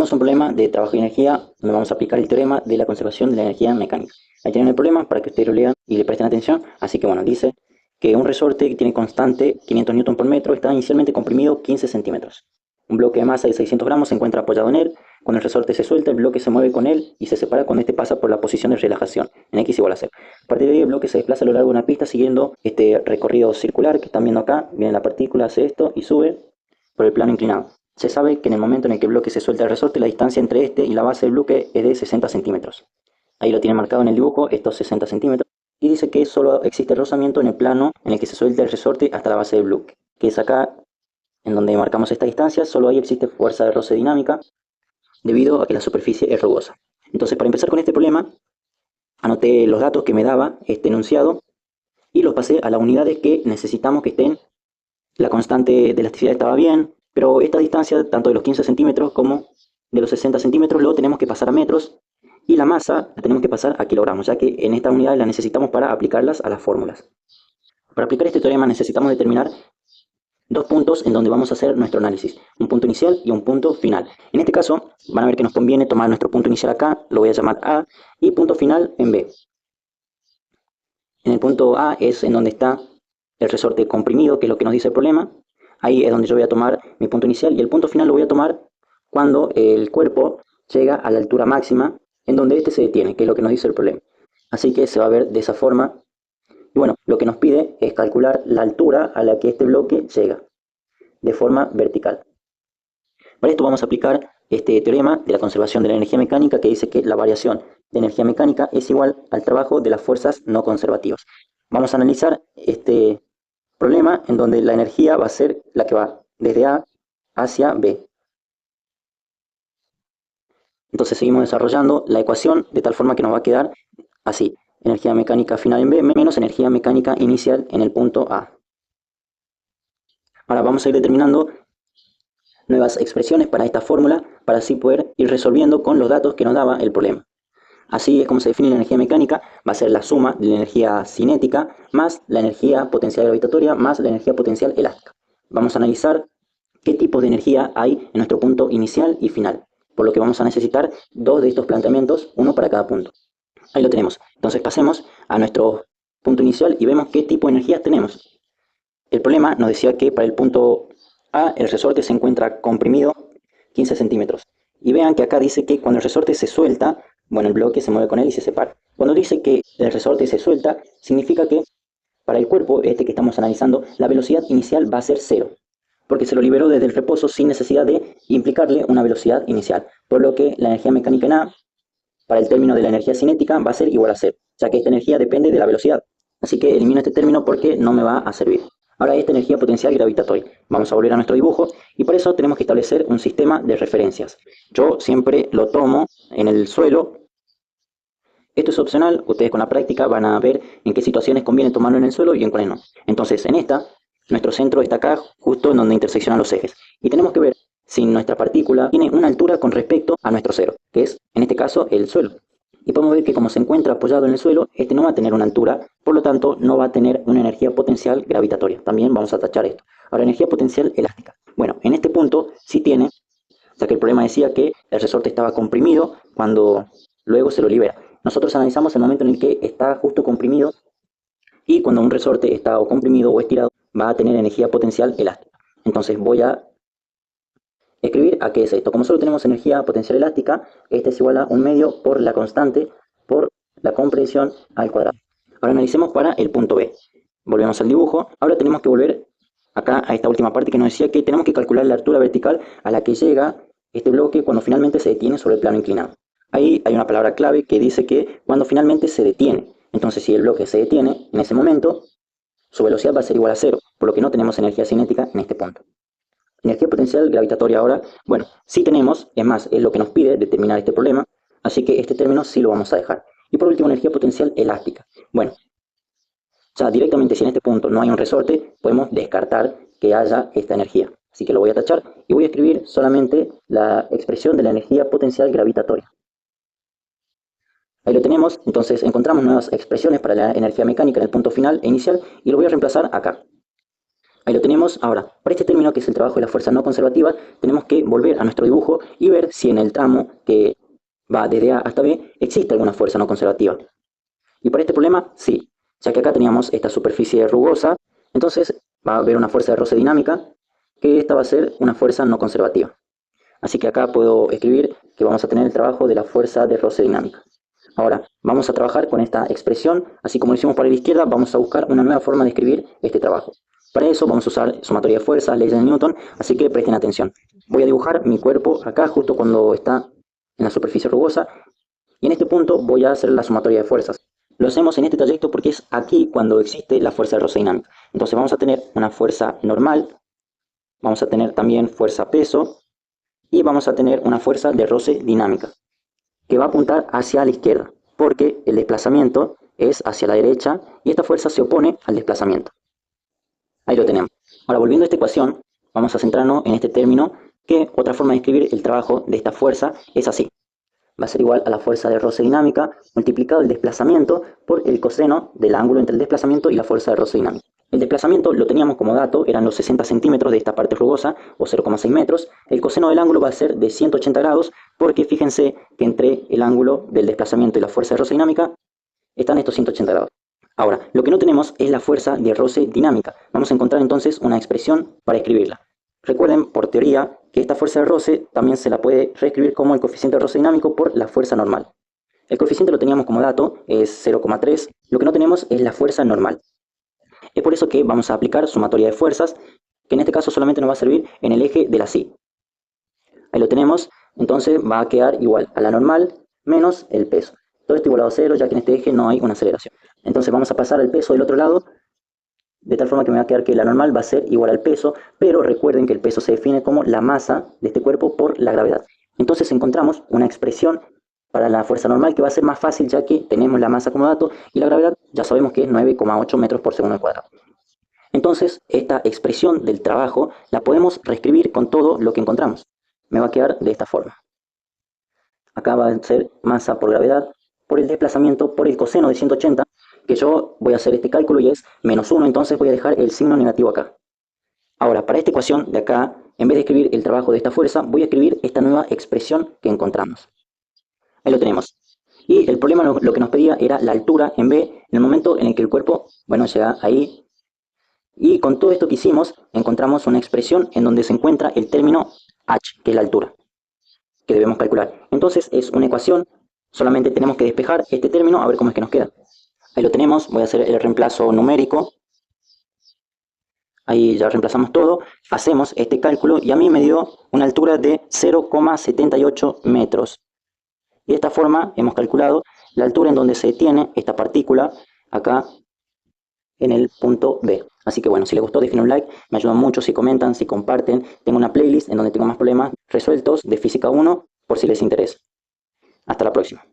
Tenemos un problema de trabajo y energía donde vamos a aplicar el teorema de la conservación de la energía mecánica. Ahí tienen el problema para que ustedes lo lean y le presten atención. Así que bueno, dice que un resorte que tiene constante 500 newton por metro está inicialmente comprimido 15 centímetros. Un bloque de masa de 600 gramos se encuentra apoyado en él. Cuando el resorte se suelta, el bloque se mueve con él y se separa cuando este pasa por la posición de relajación, en X igual a 0. A partir de ahí, el bloque se desplaza a lo largo de una pista siguiendo este recorrido circular que están viendo acá. Viene la partícula, hace esto y sube por el plano inclinado. Se sabe que en el momento en el que el bloque se suelta del resorte, la distancia entre este y la base del bloque es de 60 centímetros. Ahí lo tiene marcado en el dibujo, estos 60 centímetros. Y dice que solo existe rozamiento en el plano en el que se suelta el resorte hasta la base del bloque, que es acá en donde marcamos esta distancia. Solo ahí existe fuerza de roce dinámica debido a que la superficie es rugosa. Entonces, para empezar con este problema, anoté los datos que me daba este enunciado y los pasé a las unidades que necesitamos que estén. La constante de elasticidad estaba bien, pero esta distancia, tanto de los 15 centímetros como de los 60 centímetros, lo tenemos que pasar a metros, y la masa la tenemos que pasar a kilogramos, ya que en esta unidad la necesitamos para aplicarlas a las fórmulas. Para aplicar este teorema necesitamos determinar dos puntos en donde vamos a hacer nuestro análisis, un punto inicial y un punto final. En este caso van a ver que nos conviene tomar nuestro punto inicial acá, lo voy a llamar A, y punto final en B. En el punto A es en donde está el resorte comprimido, que es lo que nos dice el problema. Ahí es donde yo voy a tomar mi punto inicial, y el punto final lo voy a tomar cuando el cuerpo llega a la altura máxima en donde este se detiene, que es lo que nos dice el problema. Así que se va a ver de esa forma. Y bueno, lo que nos pide es calcular la altura a la que este bloque llega, de forma vertical. Para esto vamos a aplicar este teorema de la conservación de la energía mecánica, que dice que la variación de energía mecánica es igual al trabajo de las fuerzas no conservativas. Vamos a analizar este problema en donde la energía va a ser la que va desde A hacia B. Entonces seguimos desarrollando la ecuación de tal forma que nos va a quedar así: energía mecánica final en B menos energía mecánica inicial en el punto A. Ahora vamos a ir determinando nuevas expresiones para esta fórmula, para así poder ir resolviendo con los datos que nos daba el problema. Así es como se define la energía mecánica. Va a ser la suma de la energía cinética más la energía potencial gravitatoria más la energía potencial elástica. Vamos a analizar qué tipo de energía hay en nuestro punto inicial y final, por lo que vamos a necesitar dos de estos planteamientos, uno para cada punto. Ahí lo tenemos. Entonces pasemos a nuestro punto inicial y vemos qué tipo de energía tenemos. El problema nos decía que para el punto A el resorte se encuentra comprimido 15 centímetros. Y vean que acá dice que cuando el resorte se suelta, bueno, el bloque se mueve con él y se separa. Cuando dice que el resorte se suelta, significa que para el cuerpo este que estamos analizando, la velocidad inicial va a ser 0, porque se lo liberó desde el reposo sin necesidad de implicarle una velocidad inicial. Por lo que la energía mecánica en A, para el término de la energía cinética, va a ser igual a 0, ya que esta energía depende de la velocidad. Así que elimino este término porque no me va a servir. Ahora esta energía potencial gravitatoria. Vamos a volver a nuestro dibujo y por eso tenemos que establecer un sistema de referencias. Yo siempre lo tomo en el suelo. Esto es opcional, ustedes con la práctica van a ver en qué situaciones conviene tomarlo en el suelo y en cuáles no. Entonces en esta, nuestro centro está acá, justo en donde interseccionan los ejes. Y tenemos que ver si nuestra partícula tiene una altura con respecto a nuestro cero, que es en este caso el suelo. Y podemos ver que como se encuentra apoyado en el suelo, este no va a tener una altura, por lo tanto no va a tener una energía potencial gravitatoria. También vamos a tachar esto. Ahora, energía potencial elástica. Bueno, en este punto sí tiene, ya que el problema decía que el resorte estaba comprimido cuando luego se lo libera. Nosotros analizamos el momento en el que está justo comprimido, y cuando un resorte está o comprimido o estirado, va a tener energía potencial elástica. Entonces voy a escribir a qué es esto. Como solo tenemos energía potencial elástica, este es igual a 1/2 por la constante por la compresión al cuadrado. Ahora analicemos para el punto B. Volvemos al dibujo. Ahora tenemos que volver acá a esta última parte que nos decía que tenemos que calcular la altura vertical a la que llega este bloque cuando finalmente se detiene sobre el plano inclinado. Ahí hay una palabra clave que dice que cuando finalmente se detiene. Entonces si el bloque se detiene, en ese momento su velocidad va a ser igual a 0, por lo que no tenemos energía cinética en este punto. Energía potencial gravitatoria ahora, bueno, sí tenemos, es más, es lo que nos pide determinar este problema, así que este término sí lo vamos a dejar. Y por último, energía potencial elástica. Bueno, ya directamente si en este punto no hay un resorte, podemos descartar que haya esta energía. Así que lo voy a tachar y voy a escribir solamente la expresión de la energía potencial gravitatoria. Ahí lo tenemos. Entonces encontramos nuevas expresiones para la energía mecánica en el punto final e inicial y lo voy a reemplazar acá. Ahí lo tenemos. Ahora, para este término, que es el trabajo de la fuerza no conservativa, tenemos que volver a nuestro dibujo y ver si en el tramo que va desde A hasta B existe alguna fuerza no conservativa. Y para este problema, sí, ya que acá teníamos esta superficie rugosa, entonces va a haber una fuerza de roce dinámica, que esta va a ser una fuerza no conservativa. Así que acá puedo escribir que vamos a tener el trabajo de la fuerza de roce dinámica. Ahora, vamos a trabajar con esta expresión, así como lo hicimos para la izquierda, vamos a buscar una nueva forma de escribir este trabajo. Para eso vamos a usar sumatoria de fuerzas, leyes de Newton, así que presten atención. Voy a dibujar mi cuerpo acá, justo cuando está en la superficie rugosa, y en este punto voy a hacer la sumatoria de fuerzas. Lo hacemos en este trayecto porque es aquí cuando existe la fuerza de roce dinámica. Entonces vamos a tener una fuerza normal, vamos a tener también fuerza peso, y vamos a tener una fuerza de roce dinámica, que va a apuntar hacia la izquierda, porque el desplazamiento es hacia la derecha y esta fuerza se opone al desplazamiento. Ahí lo tenemos. Ahora, volviendo a esta ecuación, vamos a centrarnos en este término, que otra forma de escribir el trabajo de esta fuerza es así. Va a ser igual a la fuerza de roce dinámica multiplicado el desplazamiento por el coseno del ángulo entre el desplazamiento y la fuerza de roce dinámica. El desplazamiento lo teníamos como dato, eran los 60 centímetros de esta parte rugosa, o 0,6 metros. El coseno del ángulo va a ser de 180 grados, porque fíjense que entre el ángulo del desplazamiento y la fuerza de roce dinámica están estos 180 grados. Ahora, lo que no tenemos es la fuerza de roce dinámica. Vamos a encontrar entonces una expresión para escribirla. Recuerden, por teoría, que esta fuerza de roce también se la puede reescribir como el coeficiente de roce dinámico por la fuerza normal. El coeficiente lo teníamos como dato, es 0,3. Lo que no tenemos es la fuerza normal. Es por eso que vamos a aplicar sumatoria de fuerzas, que en este caso solamente nos va a servir en el eje de la Y. Ahí lo tenemos, entonces va a quedar igual a la normal menos el peso. Todo esto igualado a 0, ya que en este eje no hay una aceleración. Entonces vamos a pasar el peso del otro lado, de tal forma que me va a quedar que la normal va a ser igual al peso, pero recuerden que el peso se define como la masa de este cuerpo por la gravedad. Entonces encontramos una expresión para la fuerza normal que va a ser más fácil, ya que tenemos la masa como dato y la gravedad ya sabemos que es 9,8 metros por segundo al cuadrado. Entonces esta expresión del trabajo la podemos reescribir con todo lo que encontramos. Me va a quedar de esta forma. Acá va a ser masa por gravedad, por el desplazamiento, por el coseno de 180, que yo voy a hacer este cálculo y es menos 1, entonces voy a dejar el signo negativo acá. Ahora, para esta ecuación de acá, en vez de escribir el trabajo de esta fuerza, voy a escribir esta nueva expresión que encontramos. Ahí lo tenemos. Y el problema lo que nos pedía era la altura en B, en el momento en el que el cuerpo, bueno, llega ahí. Y con todo esto que hicimos, encontramos una expresión en donde se encuentra el término h, que es la altura, que debemos calcular. Entonces es una ecuación, solamente tenemos que despejar este término, a ver cómo es que nos queda. Ahí lo tenemos, voy a hacer el reemplazo numérico. Ahí ya reemplazamos todo, hacemos este cálculo y a mí me dio una altura de 0,78 metros. Y de esta forma hemos calculado la altura en donde se detiene esta partícula acá en el punto B. Así que bueno, si les gustó, dejen un like, me ayudan mucho si comentan, si comparten. Tengo una playlist en donde tengo más problemas resueltos de física 1 por si les interesa. Hasta la próxima.